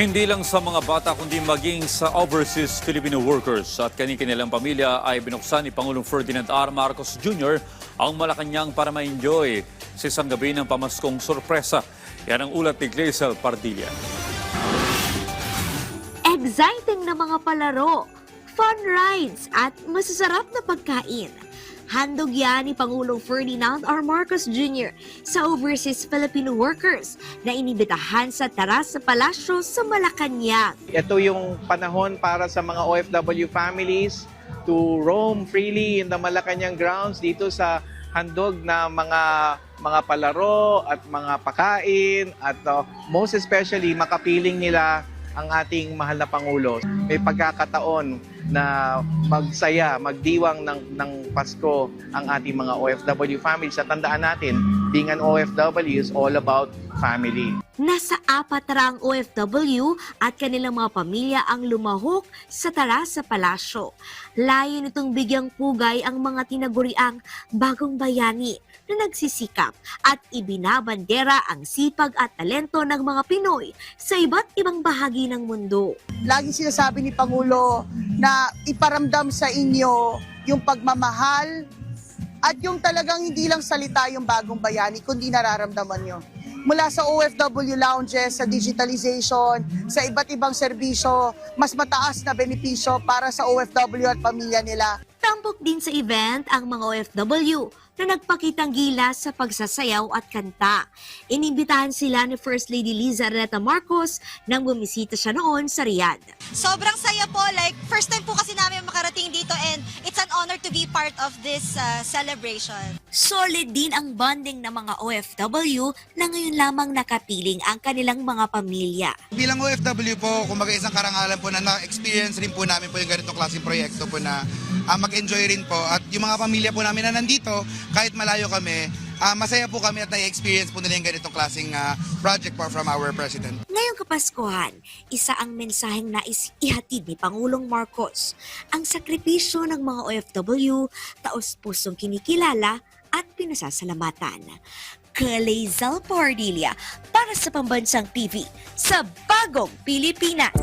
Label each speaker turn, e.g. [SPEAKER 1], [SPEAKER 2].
[SPEAKER 1] Hindi lang sa mga bata kundi maging sa overseas Filipino workers at kanilang pamilya ay binuksan ni Pangulong Ferdinand R. Marcos Jr. ang Malacanang para ma-enjoy sa isang gabi ng pamaskong sorpresa. Yan ang ulat ni Glacel Pardilla.
[SPEAKER 2] Exciting na mga palaro, fun rides at masasarap na pagkain. Handog yan ni Pangulong Ferdinand R. Marcos Jr. sa overseas Filipino workers na inibitahan sa Taras sa Palasyo sa Malacanang.
[SPEAKER 3] Ito yung panahon para sa mga OFW families to roam freely in the Malacanang grounds dito sa handog na mga palaro at mga pakain at most especially makapiling nila ang ating mahal na Pangulo. May pagkakataon na magsaya, magdiwang ng Pasko ang ating mga OFW families. At tandaan natin, being an OFW is all about family.
[SPEAKER 2] Nasa 4 ang OFW at kanilang mga pamilya ang lumahok sa Taras sa Palasyo. Layo nitong bigyang pugay ang mga tinaguriang bagong bayani na nagsisikap at ibinabandera ang sipag at talento ng mga Pinoy sa iba't ibang bahagi ng mundo.
[SPEAKER 4] Laging sinasabi ni Pangulo na iparamdam sa inyo yung pagmamahal at yung talagang hindi lang salita yung bagong bayani, kundi nararamdaman nyo. Mula sa OFW lounges, sa digitalization, sa iba't ibang serbisyo, mas mataas na benepisyo para sa OFW at pamilya nila.
[SPEAKER 2] Tampok din sa event ang mga OFW na nagpakitang gilas sa pagsasayaw at kanta. Inimbitahan sila ni First Lady Liza Araneta Marcos nang bumisita siya noon sa Riyadh.
[SPEAKER 5] Sobrang saya po, like first time po kasi namin makarating dito and it's an honor to be part of this celebration.
[SPEAKER 2] Solid din ang bonding ng mga OFW na ngayon lamang nakapiling ang kanilang mga pamilya.
[SPEAKER 6] Bilang OFW po, kumbaga isang karangalan po na na-experience rin po namin po yung ganitong klaseng proyekto po na mag-enjoy rin po. At yung mga pamilya po namin na nandito, kahit malayo kami, masaya po kami at na-experience po nila yung ganitong klaseng project po from our President.
[SPEAKER 2] Ngayong Kapaskuhan, isa ang mensaheng nais ihatid ni Pangulong Marcos. Ang sakripisyo ng mga OFW, taos-pusong kinikilala at pinasasalamatan. Glacel Pardilla para sa Pambansang TV sa Bagong Pilipinas.